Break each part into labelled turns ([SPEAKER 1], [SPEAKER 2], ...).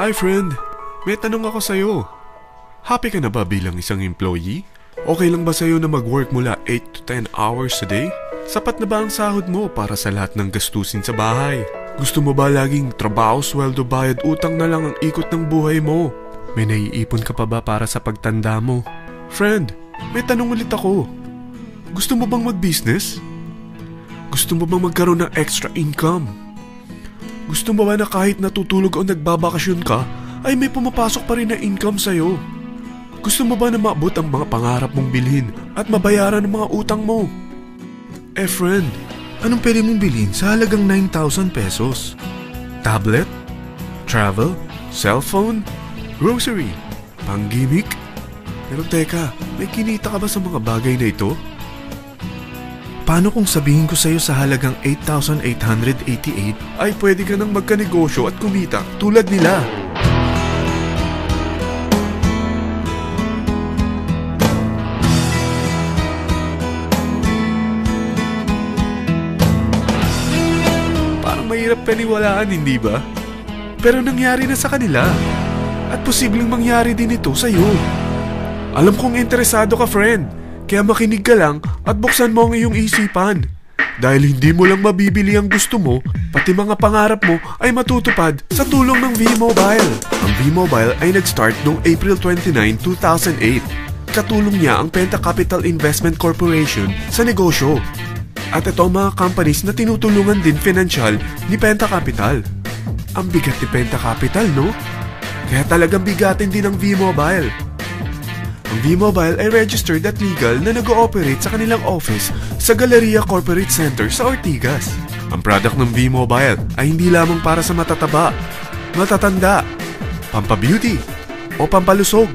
[SPEAKER 1] Hi friend, may tanong ako sa'yo. Happy ka na ba bilang isang employee? Okay lang ba sa'yo na mag-work mula 8 to 10 hours a day? Sapat na ba ang sahod mo para sa lahat ng gastusin sa bahay? Gusto mo ba laging trabaho, sweldo, bayad, utang na lang ang ikot ng buhay mo? May naiipon ka pa ba para sa pagtanda mo? Friend, may tanong ulit ako. Gusto mo bang mag-business? Gusto mo bang magkaroon ng extra income? Gusto mo ba na kahit natutulog o nagbabakasyon ka, ay may pumapasok pa rin na income sa'yo? Gusto mo ba na maabot ang mga pangarap mong bilhin at mabayaran ang mga utang mo? Eh friend, anong pwede mong bilhin sa halagang 9,000 pesos? Tablet? Travel? Cellphone? Grocery? Pang-gimmick? Pero teka, may kinita ka ba sa mga bagay na ito? Paano kung sabihin ko sa'yo sa halagang 8,888 ay pwede ka nang magkanegosyo at kumita tulad nila? Parang mahirap paniwalaan, hindi ba? Pero nangyari na sa kanila. At posibleng mangyari din ito sa'yo. Alam kong interesado ka, friend. Kaya makinig ka lang at buksan mo ang iyong isipan. Dahil hindi mo lang mabibili ang gusto mo, pati mga pangarap mo ay matutupad sa tulong ng V-Mobile. Ang V-Mobile ay nag-start noong April 29, 2008. Katulong niya ang Penta Capital Investment Corporation sa negosyo. At ito ang mga companies na tinutulungan din financial ni Penta Capital. Ang bigat ni Penta Capital, no? Kaya talagang bigatin din ang V-Mobile. Ang V-Mobile ay registered at legal na nag-ooperate sa kanilang office sa Galleria Corporate Center sa Ortigas. Ang product ng V-Mobile ay hindi lamang para sa matataba, matatanda, pampabeauty, o pampalusog.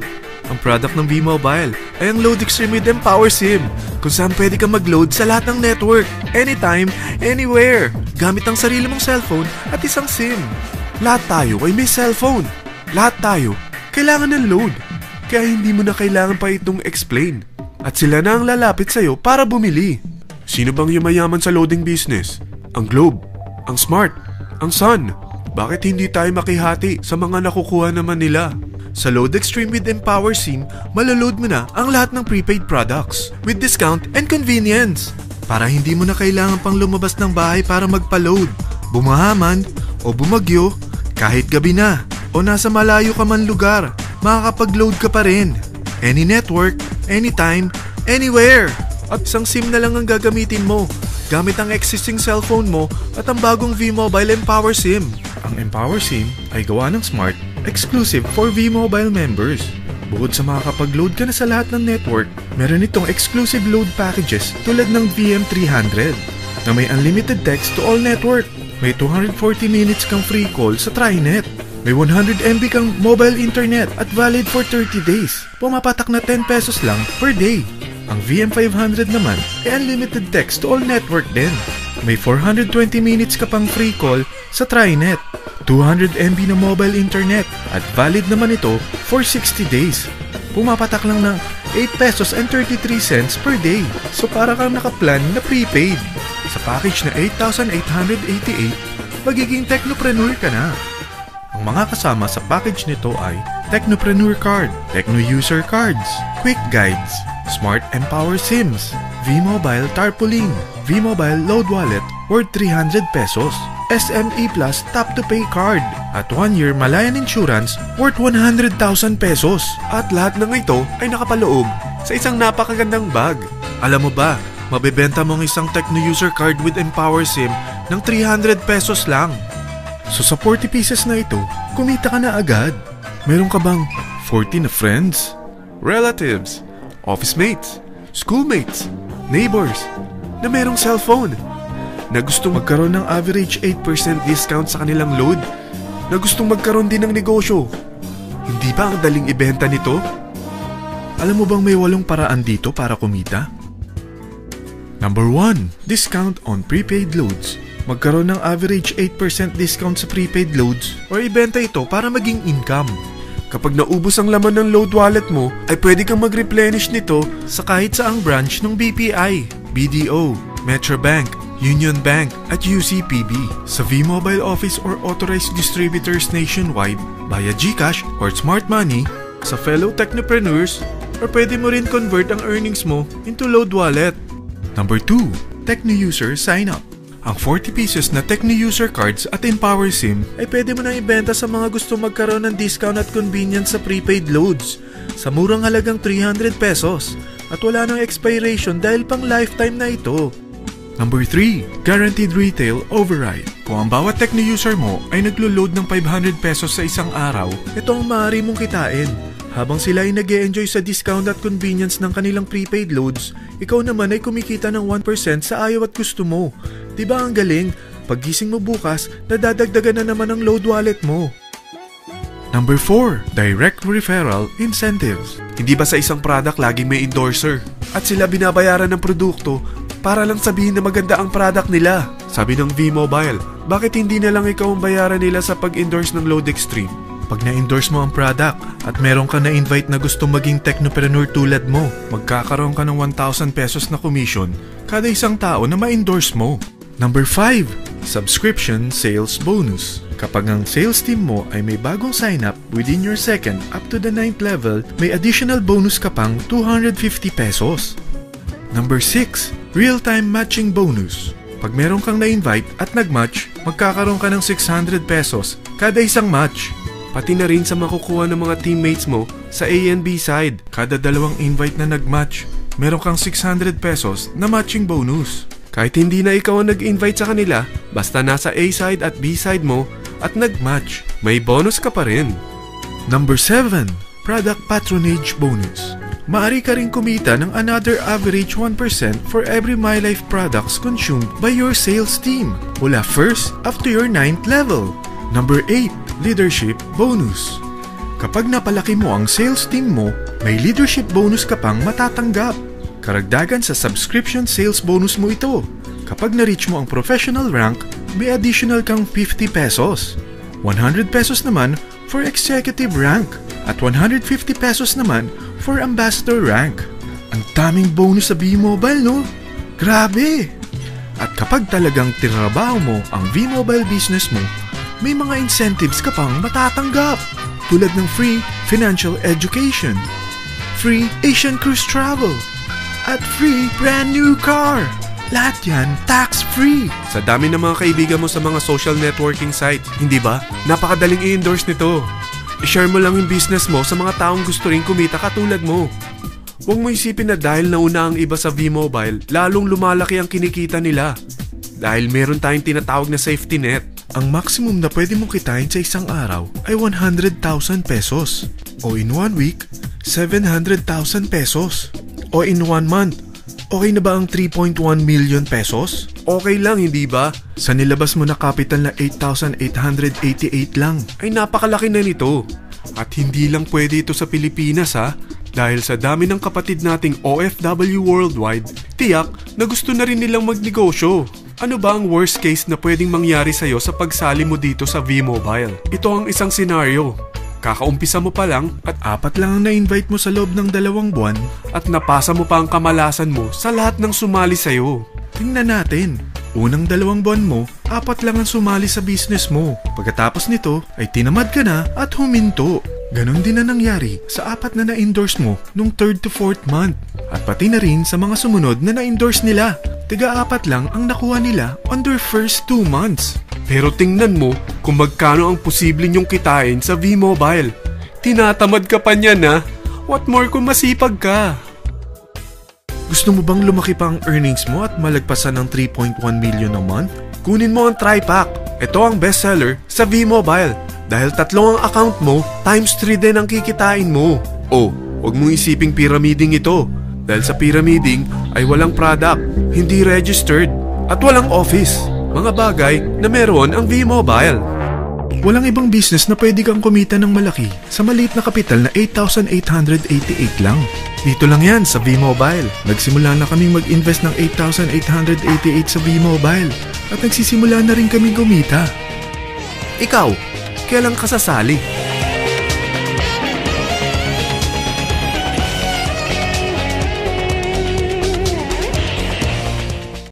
[SPEAKER 1] Ang product ng V-Mobile ay ang Load Extreme with Empower SIM, kung saan pwede kang mag-load sa lahat ng network, anytime, anywhere, gamit ang sarili mong cellphone at isang SIM. Lahat tayo ay may cellphone. Lahat tayo kailangan ng load. Kaya hindi mo na kailangan pa itong explain. At sila na ang lalapit sa'yo para bumili. Sino bang yumayaman sa loading business? Ang Globe, ang Smart, ang Sun. Bakit hindi tayo makihati sa mga nakukuha naman nila? Sa Load Extreme with Empower SIM, maloload mo na ang lahat ng prepaid products with discount and convenience. Para hindi mo na kailangan pang lumabas ng bahay para magpa-load. Bumahaman o bumagyo, kahit gabi na o nasa malayo ka man lugar, makakapag-load ka pa rin. Any network, anytime, anywhere. At isang SIM na lang ang gagamitin mo, gamit ang existing cellphone mo at ang bagong V-Mobile Empower SIM. Ang Empower SIM ay gawa ng Smart, exclusive for V-Mobile members. Bukod sa makakapag-load ka na sa lahat ng network, meron itong exclusive load packages tulad ng VM300 na may unlimited text to all network. May 240 minutes kang free call sa TriNet. May 100 MB kang mobile internet at valid for 30 days. Pumapatak na 10 pesos lang per day. Ang VM500 naman ay unlimited text to all network din. May 420 minutes ka pang free call sa TriNet. 200 MB na mobile internet at valid naman ito for 60 days. Pumapatak lang ng 8 pesos and 33 cents per day. So para kang nakaplan na prepaid. Sa package na 8,888, magiging technopreneur ka na. Ang mga kasama sa package nito ay Technopreneur Card, Techno User Cards, Quick Guides, Smart Empower SIMs, V-Mobile Tarpaulin, V-Mobile Load Wallet worth 300 pesos, SME Plus Tap to Pay Card, at 1-year Malayan Insurance worth 100,000 pesos. At lahat ng ito ay nakapaloob sa isang napakagandang bag. Alam mo ba, mabebenta mo ang isang Techno User Card with Empower SIM ng 300 pesos lang. So sa 40 pieces na ito, kumita ka na agad. Meron ka bang 40 na friends, relatives, office mates, schoolmates, neighbors na merong cellphone, na gustong magkaroon ng average 8% discount sa kanilang load, na gustong magkaroon din ng negosyo? Hindi ba ang daling ibenta nito? Alam mo bang may 8 paraan dito para kumita? Number 1. Discount on prepaid loads. Magkaroon ng average 8% discount sa prepaid loads o ibenta ito para maging income. Kapag naubos ang laman ng load wallet mo, ay pwede kang mag-replenish nito sa kahit saang branch ng BPI, BDO, Metrobank, Union Bank at UCPB, sa V-Mobile office or authorized distributors nationwide, via GCash or Smart Money, sa fellow technopreneurs, or pwede mo rin convert ang earnings mo into load wallet. Number 2. Techno User Sign Up. Ang 40 pesos na Techno User Cards at Empower SIM ay pwede mo nang ibenta sa mga gusto magkaroon ng discount at convenience sa prepaid loads sa murang halagang 300 pesos at wala nang expiration dahil pang lifetime na ito. Number 3. Guaranteed Retail Override. Kung ang bawat Techno user mo ay naglo-load ng 500 pesos sa isang araw, ito ang maaari mong kitain. Habang sila ay nag-e-enjoy sa discount at convenience ng kanilang prepaid loads, ikaw naman ay kumikita ng 1% sa ayaw at gusto mo. Diba ang galing? Paggising mo bukas, nadadagdagan na naman ang load wallet mo. Number 4. Direct Referral Incentives. Hindi ba sa isang product laging may endorser? At sila binabayaran ng produkto para lang sabihin na maganda ang product nila. Sabi ng V-Mobile, bakit hindi na lang ikaw ang bayaran nila sa pag-endorse ng Load Extreme? Pag na-endorse mo ang product at meron ka na-invite na gusto maging technopreneur tulad mo, magkakaroon ka ng 1,000 pesos na commission kada isang tao na ma-endorse mo. Number 5. Subscription Sales Bonus. Kapag ang sales team mo ay may bagong sign-up within your second up to the 9th level, may additional bonus ka pang 250 pesos. Number 6. Real-time Matching Bonus. Pag meron kang na-invite at nag-match, magkakaroon ka ng 600 pesos kada isang match. Pati na rin sa makukuha ng mga teammates mo sa A and B side. Kada dalawang invite na nag-match, meron kang 600 pesos na matching bonus. Kahit hindi na ikaw ang nag-invite sa kanila, basta nasa A side at B side mo at nag-match, may bonus ka pa rin. Number 7. Product Patronage Bonus. Maaari ka rin kumita ng another average 1% for every MyLife products consumed by your sales team mula 1st up to your 9th level. Number 8. Leadership Bonus. Kapag napalaki mo ang sales team mo, may leadership bonus ka pang matatanggap. Karagdagan sa subscription sales bonus mo ito. Kapag na-reach mo ang professional rank, may additional kang 50 pesos. 100 pesos naman for executive rank at 150 pesos naman for ambassador rank. Ang daming bonus sa V-Mobile, no? Grabe! At kapag talagang tinrabaho mo ang V-Mobile business mo, may mga incentives ka pang matatanggap tulad ng free financial education, free Asian cruise travel, at free brand new car. Lahat yan tax-free. Sa dami ng mga kaibigan mo sa mga social networking site, hindi ba? Napakadaling i-endorse nito. I-share mo lang yung business mo sa mga taong gusto rin kumita katulad mo. Huwag mo isipin na dahil nauna ang iba sa V-Mobile, lalong lumalaki ang kinikita nila. Dahil meron tayong tinatawag na safety net. Ang maximum na pwede mong kitain sa isang araw ay 100,000 pesos. O in 1 week, 700,000 pesos. O in 1 month, okay na ba ang 3.1 million pesos? Okay lang, hindi ba? Sa nilabas mo na capital na 8,888 lang, ay napakalaki na nito. At hindi lang pwede ito sa Pilipinas ha, dahil sa dami ng kapatid nating OFW worldwide, tiyak na gusto na rin nilang magnegosyo. Ano ba ang worst case na pwedeng mangyari sa'yo sa pagsali mo dito sa V-Mobile? Ito ang isang senaryo. Kakaumpisa mo pa lang at 4 lang ang na-invite mo sa loob ng 2 buwan at napasa mo pa ang kamalasan mo sa lahat ng sumali sa'yo. Tingnan natin. Unang 2 buwan mo, 4 lang ang sumali sa business mo. Pagkatapos nito ay tinamad ka na at huminto. Ganon din na nangyari sa 4 na na-endorse mo nung 3rd to 4th month. At pati na rin sa mga sumunod na na-endorse nila. Tiga-4 lang ang nakuha nila on their first 2 months. Pero tingnan mo kung magkano ang posible nyong kitain sa V-Mobile. Tinatamad ka pa niyan ha? What more kung masipag ka? Gusto mo bang lumaki pa ang earnings mo at malagpasan ng 3.1 million a month? Kunin mo ang TriPack. Ito ang bestseller sa V-Mobile. Dahil 3 ang account mo, times 3 din ang kikitain mo. Oh, huwag mong isiping pyramiding ito. Dahil sa pyramiding ay walang product, hindi registered, at walang office. Mga bagay na meron ang V-Mobile. Walang ibang business na pwede kang kumita ng malaki sa maliit na kapital na 8,888 lang. Dito lang yan sa V-Mobile. Nagsimula na kaming mag-invest ng 8,888 sa V-Mobile at nagsisimula na rin kaming kumita. Ikaw, kailan ka sasali?